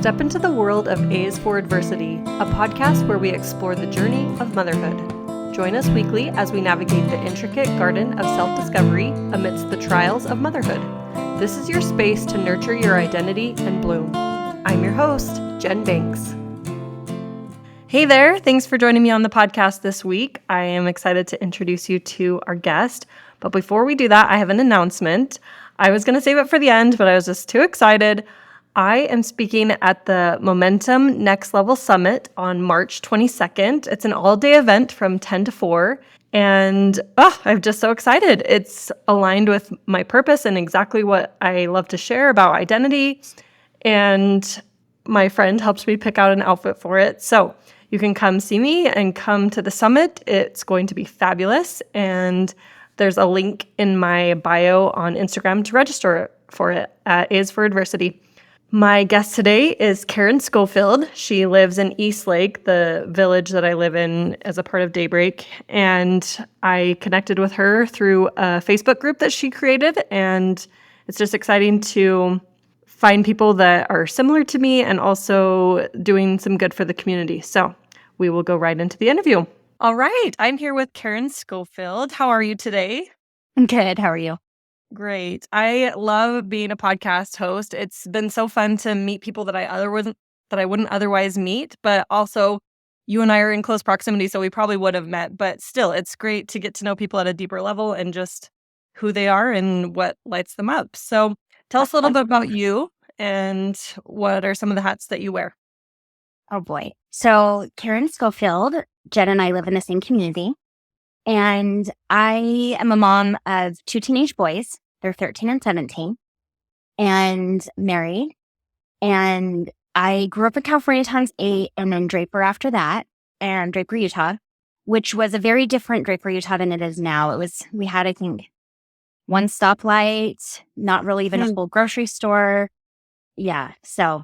Step into the world of A's for Adversity, a podcast where we explore the journey of motherhood. Join us weekly as we navigate the intricate garden of self-discovery amidst the trials of motherhood. This is your space to nurture your identity and bloom. I'm your host, Jen Banks. Hey there, thanks for joining me on the podcast this week. I am excited to introduce you to our guest. But before we do that, I have an announcement. I was going to save it for the end, but I was just too excited. I am speaking at the Momentum Next Level Summit on March 22nd. It's an all-day event from 10 to 4. And I'm just so excited. It's aligned with my purpose and exactly what I love to share about identity. And my friend helped me pick out an outfit for it. So you can come see me and come to the summit. It's going to be fabulous. And there's a link in my bio on Instagram to register for it at A's for Adversity. My guest today is Karen Scoffield. She lives in Eastlake, the village that I live in as a part of Daybreak. And I connected with her through a Facebook group that she created. And it's just exciting to find people that are similar to me and also doing some good for the community. So we will go right into the interview. All right. I'm here with Karen Scoffield. How are you today? I'm good. How are you? Great. I love being a podcast host. It's been so fun to meet people that I wouldn't otherwise meet, but also you and I are in close proximity, so we probably would have met. But still, it's great to get to know people at a deeper level and just who they are and what lights them up. So tell us a little bit about you and what are some of the hats that you wear? Oh boy. So Karen Schofield, Jen and I live in the same community. And I am a mom of two teenage boys. They're 13 and 17 and married. And I grew up in California times 8 and then Draper after that, and Draper, Utah, which was a very different Draper, Utah than it is now. We had, I think, one stoplight, not really even a full grocery store. Yeah. So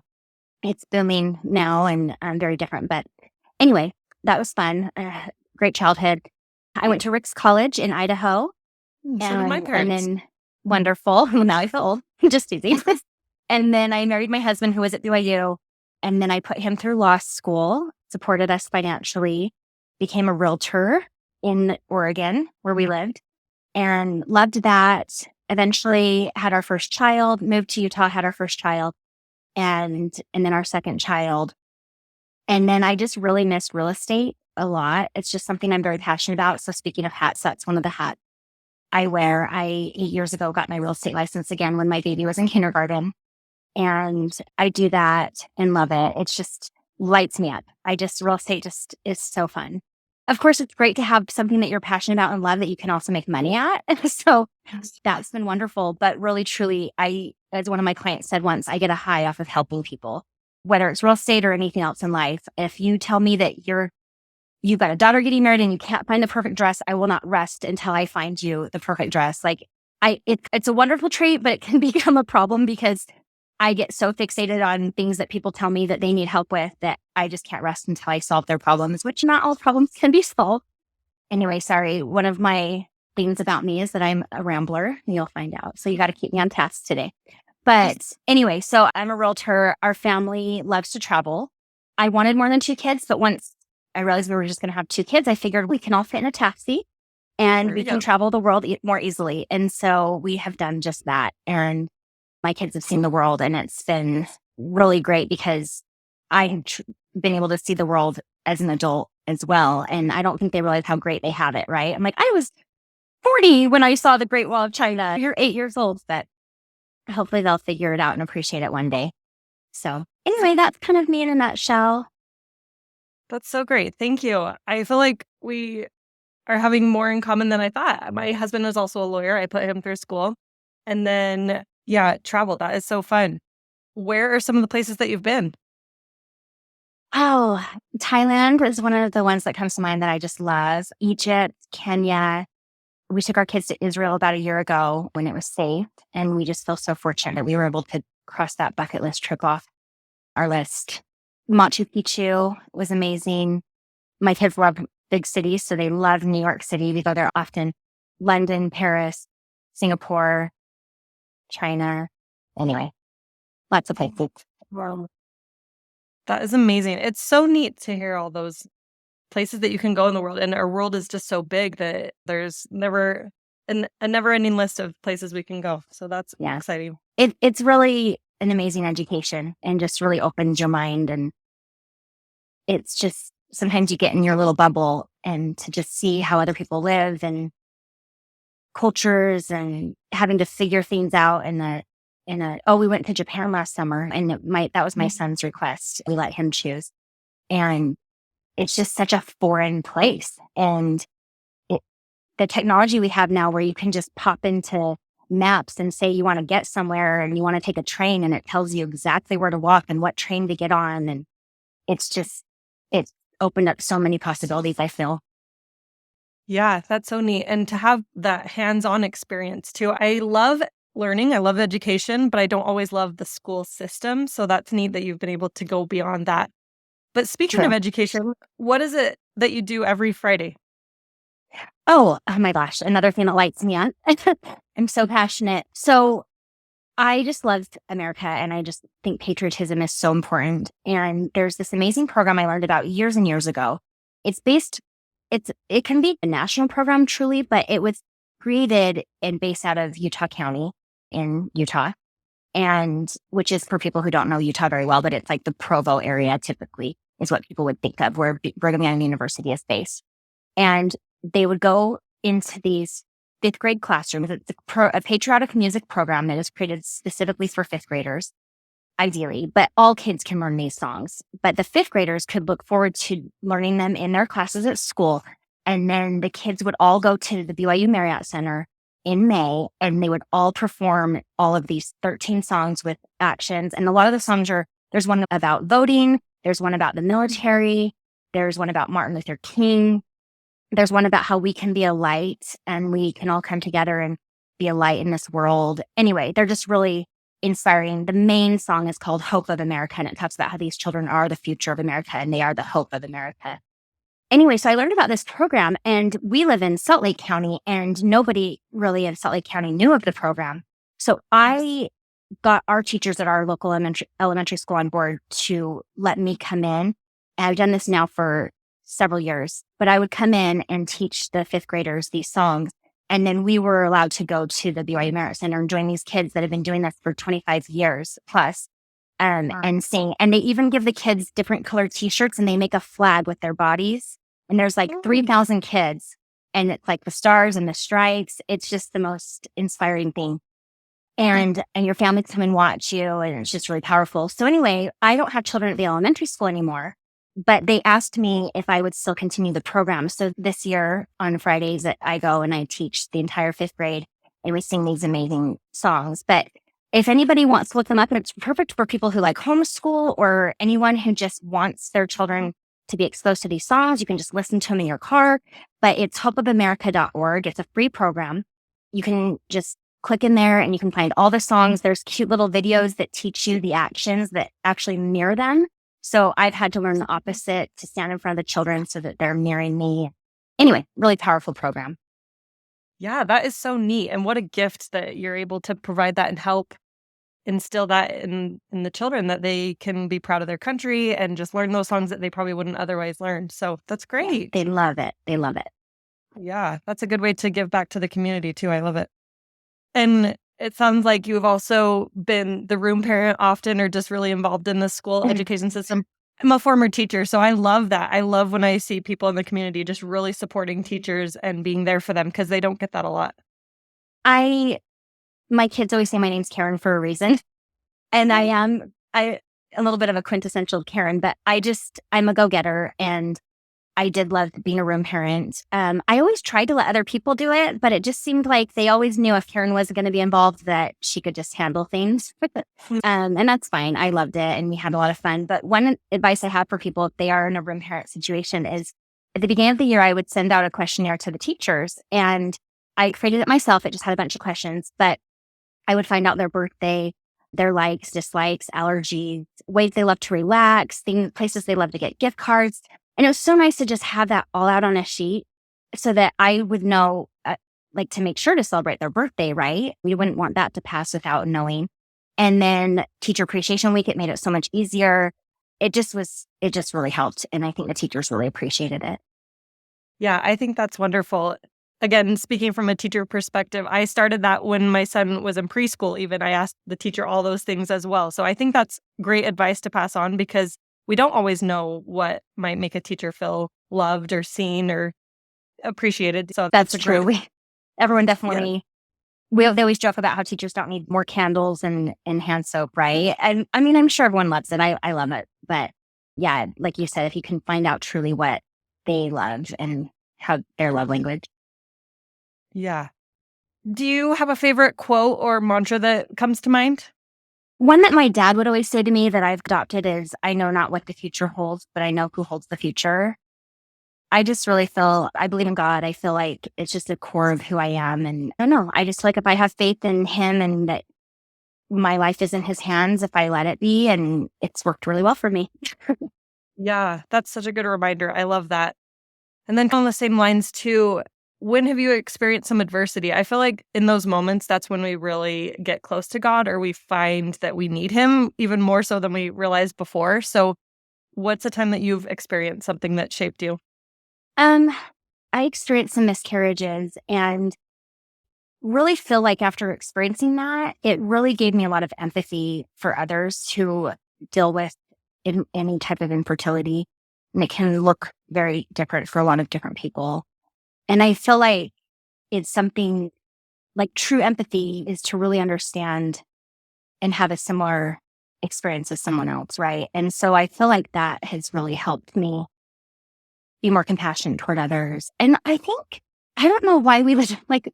it's booming now and very different. But anyway, that was fun. Great childhood. I went to Rick's College in Idaho. So did my parents. And then wonderful. Now I feel old. Just easy. And then I married my husband who was at BYU. And then I put him through law school, supported us financially, became a realtor in Oregon where we lived and loved that. Eventually had our first child, moved to Utah, had our first child and then our second child. And then I just really missed real estate a lot. It's just something I'm very passionate about. So speaking of hats, that's one of the hats I wear. 8 years ago, got my real estate license again when my baby was in kindergarten. And I do that and love it. It's just lights me up. Real estate just is so fun. Of course, it's great to have something that you're passionate about and love that you can also make money at. So that's been wonderful. But really, truly, as one of my clients said once, I get a high off of helping people, whether it's real estate or anything else in life. If you tell me that you've got a daughter getting married and you can't find the perfect dress, I will not rest until I find you the perfect dress. It's a wonderful trait, but it can become a problem because I get so fixated on things that people tell me that they need help with that I just can't rest until I solve their problems, which not all problems can be solved. Anyway, sorry. One of my things about me is that I'm a rambler. You'll find out. So you got to keep me on task today. But anyway, so I'm a realtor. Our family loves to travel. I wanted more than 2 kids, but once I realized we were just going to have 2 kids, I figured we can all fit in a taxi and we can travel the world more easily. And so we have done just that. And my kids have seen the world and it's been really great because I've been able to see the world as an adult as well. And I don't think they realize how great they have it, right? I'm like, I was 40 when I saw the Great Wall of China. You're 8 years old, but hopefully they'll figure it out and appreciate it one day. So anyway, that's kind of me in a nutshell. That's so great. Thank you. I feel like we are having more in common than I thought. My husband is also a lawyer. I put him through school. And then, travel. That is so fun. Where are some of the places that you've been? Oh, Thailand is one of the ones that comes to mind that I just love. Egypt, Kenya. We took our kids to Israel about a year ago when it was safe. And we just feel so fortunate that we were able to cross that bucket list trip off our list. Machu Picchu was amazing. My kids love big cities, so they love New York City. We go there often. London, Paris, Singapore, China. Anyway, lots of places. That is amazing. It's so neat to hear all those places that you can go in the world, and our world is just so big that there's never a never-ending list of places we can go. So that's Yeah. exciting. It's really an amazing education and just really opens your mind. And it's just sometimes you get in your little bubble and to just see how other people live and cultures and having to figure things out we went to Japan last summer and that was my son's request. We let him choose. And it's just such a foreign place. And the technology we have now where you can just pop into maps and say you want to get somewhere and you want to take a train and it tells you exactly where to walk and what train to get on. And it's opened up so many possibilities, I feel. Yeah, that's so neat. And to have that hands-on experience too. I love learning. I love education, but I don't always love the school system. So that's neat that you've been able to go beyond that. But speaking True. of education, what is it that you do every Friday? Oh my gosh. Another thing that lights me up. I'm so passionate. So I just love America and I just think patriotism is so important. And there's this amazing program I learned about years and years ago. It can be a national program truly, but it was created and based out of Utah County in Utah. And which is for people who don't know Utah very well, but it's like the Provo area typically is what people would think of where Brigham Young University is based. And they would go into these fifth grade classrooms. It's a patriotic music program that is created specifically for fifth graders, ideally, but all kids can learn these songs. But the fifth graders could look forward to learning them in their classes at school. And then the kids would all go to the BYU Marriott Center in May, and they would all perform all of these 13 songs with actions. And a lot of the songs there's one about voting, there's one about the military, there's one about Martin Luther King. There's one about how we can be a light and we can all come together and be a light in this world. Anyway, they're just really inspiring. The main song is called Hope of America, and it talks about how these children are the future of America and they are the hope of America. Anyway, so I learned about this program, and we live in Salt Lake County and nobody really in Salt Lake County knew of the program. So I got our teachers at our local elementary school on board to let me come in. And I've done this now for several years, but I would come in and teach the fifth graders these songs. And then we were allowed to go to the BYU Marriott Center and join these kids that have been doing this for 25 years plus and sing. And they even give the kids different colored t-shirts and they make a flag with their bodies. And there's like 3,000 kids and it's like the stars and the stripes. It's just the most inspiring thing. And your family come and watch you and it's just really powerful. So anyway, I don't have children at the elementary school anymore. But they asked me if I would still continue the program. So this year on Fridays I go and I teach the entire fifth grade and we sing these amazing songs. But if anybody wants to look them up, and it's perfect for people who like homeschool or anyone who just wants their children to be exposed to these songs, you can just listen to them in your car. But it's hopeofamerica.org. It's a free program. You can just click in there and you can find all the songs. There's cute little videos that teach you the actions that actually mirror them. So I've had to learn the opposite to stand in front of the children so that they're mirroring me. Anyway, really powerful program. Yeah, that is so neat. And what a gift that you're able to provide that and help instill that in the children, that they can be proud of their country and just learn those songs that they probably wouldn't otherwise learn. So that's great. They love it. They love it. Yeah, that's a good way to give back to the community too. I love it. And it sounds like you've also been the room parent often or just really involved in the school education system. I'm a former teacher, so I love that. I love when I see people in the community just really supporting teachers and being there for them because they don't get that a lot. My kids always say my name's Karen for a reason. And I'm a little bit of a quintessential Karen, but I'm a go-getter and I did love being a room parent. I always tried to let other people do it, but it just seemed like they always knew if Karen was going to be involved that she could just handle things. And that's fine. I loved it and we had a lot of fun. But one advice I have for people if they are in a room parent situation is at the beginning of the year, I would send out a questionnaire to the teachers and I created it myself. It just had a bunch of questions, but I would find out their birthday, their likes, dislikes, allergies, ways they love to relax, places they love to get gift cards. And it was so nice to just have that all out on a sheet so that I would know, to make sure to celebrate their birthday, right? We wouldn't want that to pass without knowing. And then Teacher Appreciation Week, it made it so much easier. it just really helped. And I think the teachers really appreciated it. Yeah, I think that's wonderful. Again, speaking from a teacher perspective, I started that when my son was in preschool, even. I asked the teacher all those things as well. So I think that's great advice to pass on because we don't always know what might make a teacher feel loved or seen or appreciated. So That's a true. great, Everyone yeah, definitely, they always joke about how teachers don't need more candles and hand soap, right? And I mean, I'm sure everyone loves it. I love it. But yeah, like you said, if you can find out truly what they love and how their love language. yeah. Do you have a favorite quote or mantra that comes to mind? One that my dad would always say to me that I've adopted is, I know not what the future holds, but I know who holds the future. I just really feel, I believe in God. I feel like it's just the core of who I am. And I don't know, I just feel like if I have faith in him and that my life is in his hands, if I let it be, and it's worked really well for me. Yeah, that's such a good reminder. I love that. And then on the same lines too, when have you experienced some adversity? I feel like in those moments, that's when we really get close to God or we find that we need him even more so than we realized before. So what's a time that you've experienced something that shaped you? Um, I experienced some miscarriages and really feel like after experiencing that, it really gave me a lot of empathy for others who deal with any type of infertility. And it can look very different for a lot of different people. And I feel like it's something like true empathy is to really understand and have a similar experience as someone else, right? And so I feel like that has really helped me be more compassionate toward others. And I think, I don't know why we would like,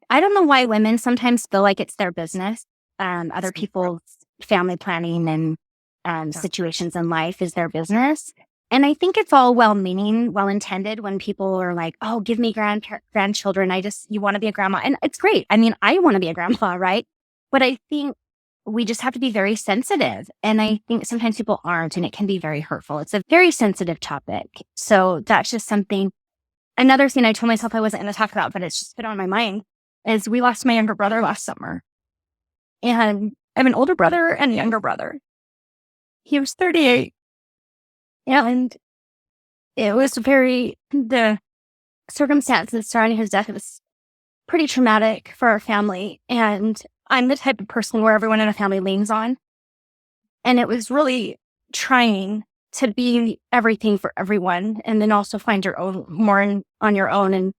I don't know why women sometimes feel like it's their business. Other people's family planning and situations in life is their business. And I think it's all well-meaning, well-intended when people are like, oh, give me grandchildren. You want to be a grandma. And it's great. I mean, I want to be a grandma, right? But I think we just have to be very sensitive. And I think sometimes people aren't, and it can be very hurtful. It's a very sensitive topic. So that's just something. Another thing I told myself I wasn't going to talk about, but it's just been on my mind, is we lost my younger brother last summer. And I have an older brother and a younger brother. He was 38. And it was the circumstances surrounding his death was pretty traumatic for our family. And I'm the type of person where everyone in a family leans on. And it was really trying to be everything for everyone and then also find your own on your own and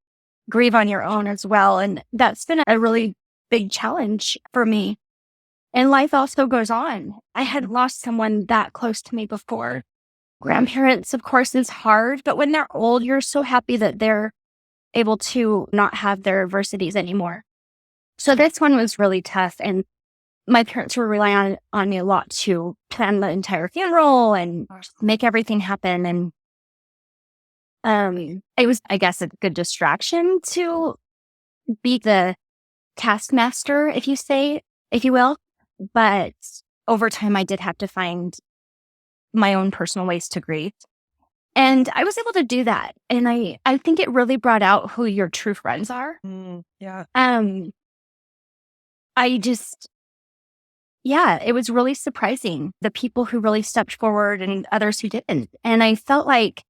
grieve on your own as well. And that's been a really big challenge for me. And life also goes on. I had lost someone that close to me before. Grandparents, of course, is hard, but when they're old, you're so happy that they're able to not have their adversities anymore. So this one was really tough. And my parents were relying on me a lot to plan the entire funeral and make everything happen. And it was, I guess, a good distraction to be the taskmaster, if you will. But over time, I did have to find my own personal ways to grieve. And I was able to do that. And I think it really brought out who your true friends are. Yeah. It was really surprising, the people who really stepped forward and others who didn't. And I felt like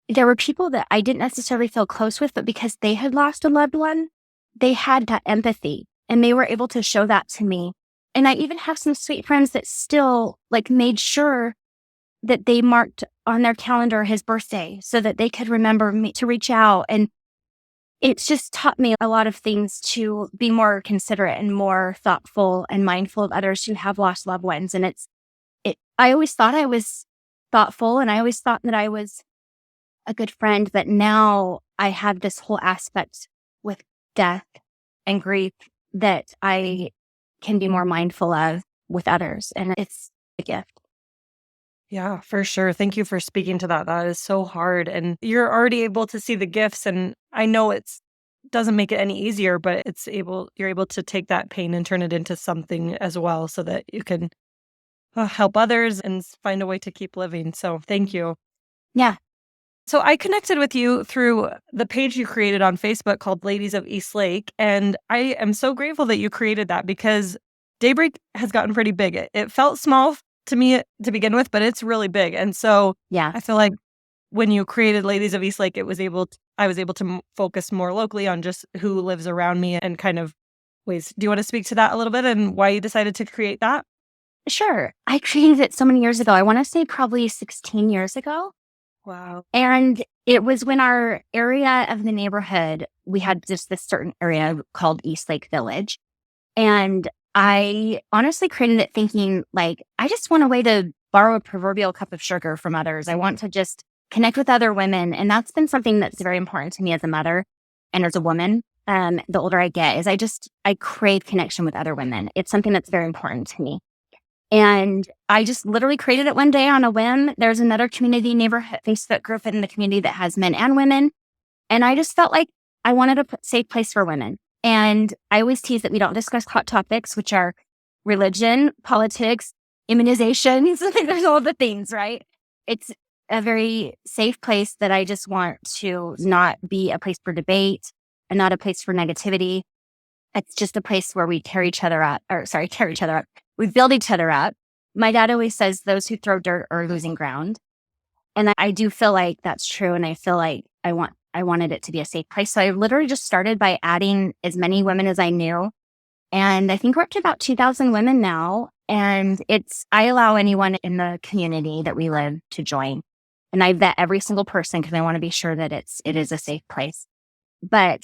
there were people that I didn't necessarily feel close with, but because they had lost a loved one, they had that empathy and they were able to show that to me. And I even have some sweet friends that still made sure that they marked on their calendar his birthday so that they could remember me to reach out. And it's just taught me a lot of things to be more considerate and more thoughtful and mindful of others who have lost loved ones. And I always thought I was thoughtful and I always thought that I was a good friend, but now I have this whole aspect with death and grief that I can be more mindful of with others. And it's a gift. Yeah, for sure. Thank you for speaking to that. That is so hard. And you're already able to see the gifts. And I know doesn't make it any easier, but you're able to take that pain and turn it into something as well so that you can help others and find a way to keep living. So thank you. Yeah. So I connected with you through the page you created on Facebook called Ladies of Eastlake. And I am so grateful that you created that because Daybreak has gotten pretty big. It felt small to me to begin with, but it's really big. And so Yeah. I feel like when you created Ladies of Eastlake, I was able to focus more locally on just who lives around me and kind of ways. Do you want to speak to that a little bit and why you decided to create that? Sure. I created it so many years ago. I want to say probably 16 years ago. Wow. And it was when our area of the neighborhood, we had just this certain area called Eastlake Village. And I honestly created it thinking like, I just want a way to borrow a proverbial cup of sugar from others. I want to just connect with other women. And that's been something that's very important to me as a mother and as a woman. The older I get is I crave connection with other women. It's something that's very important to me. And I just literally created it one day on a whim. There's another community neighborhood Facebook group in the community that has men and women. And I just felt like I wanted a safe place for women. And I always tease that we don't discuss hot topics, which are religion, politics, immunizations. There's all the things, right? It's a very safe place that I just want to not be a place for debate and not a place for negativity. It's just a place where we tear each other up, tear each other up. We build each other up. My dad always says those who throw dirt are losing ground. And I do feel like that's true. And I feel like I wanted it to be a safe place. So I literally just started by adding as many women as I knew. And I think we're up to about 2,000 women now. And I allow anyone in the community that we live to join. And I vet every single person because I want to be sure that it is a safe place. But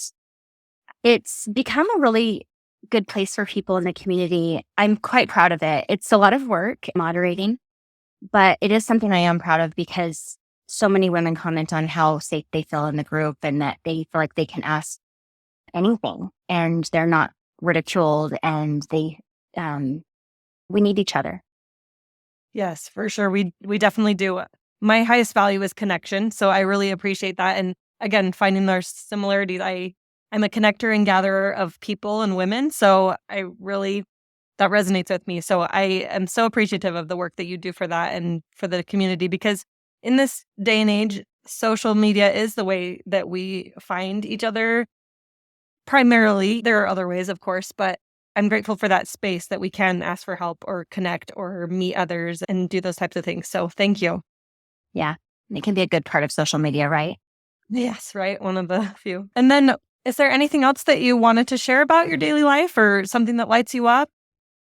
it's become a really good place for people in the community. I'm quite proud of it. It's a lot of work moderating, but it is something I am proud of because so many women comment on how safe they feel in the group and that they feel like they can ask anything and they're not ridiculed and we need each other. Yes, for sure. We definitely do. My highest value is connection. So I really appreciate that. And again, finding our similarities. I'm a connector and gatherer of people and women. So that resonates with me. So I am so appreciative of the work that you do for that and for the community, because in this day and age, social media is the way that we find each other. Primarily, there are other ways, of course, but I'm grateful for that space that we can ask for help or connect or meet others and do those types of things. So thank you. Yeah. It can be a good part of social media, right? Yes, right. One of the few. And then is there anything else that you wanted to share about your daily life or something that lights you up?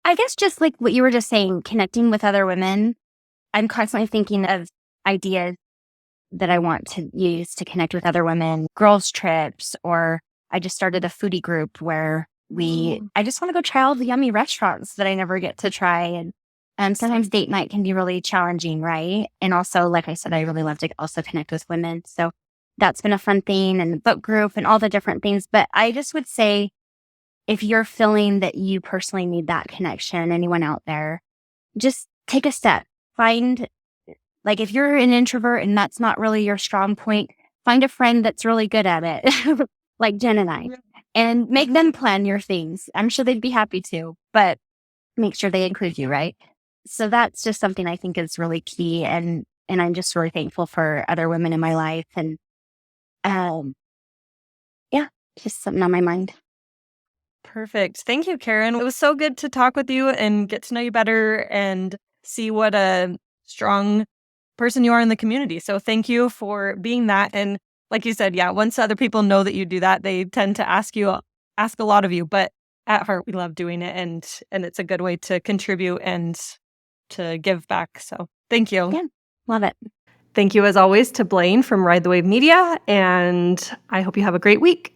I guess just like what you were just saying, connecting with other women. I'm constantly thinking of ideas that I want to use to connect with other women, girls' trips, or I just started a foodie group where I just want to go try all the yummy restaurants that I never get to try. And sometimes date night can be really challenging, right? And also, like I said, I really love to also connect with women. So that's been a fun thing, and the book group and all the different things. But I just would say, if you're feeling that you personally need that connection, anyone out there, just take a step. Like if you're an introvert and that's not really your strong point, find a friend that's really good at it, like Jen and I, and make them plan your things. I'm sure they'd be happy to, but make sure they include you, right? So that's just something I think is really key. And I'm just really thankful for other women in my life. And yeah, just something on my mind. Perfect. Thank you, Karen. It was so good to talk with you and get to know you better and see what a strong person you are in the community. So thank you for being that. And like you said, yeah, once other people know that you do that, they tend to ask a lot of you. But at heart, we love doing it, and it's a good way to contribute and to give back. So thank you. Yeah, love it. Thank you, as always, to Blaine from Ride the Wave Media, and I hope you have a great week.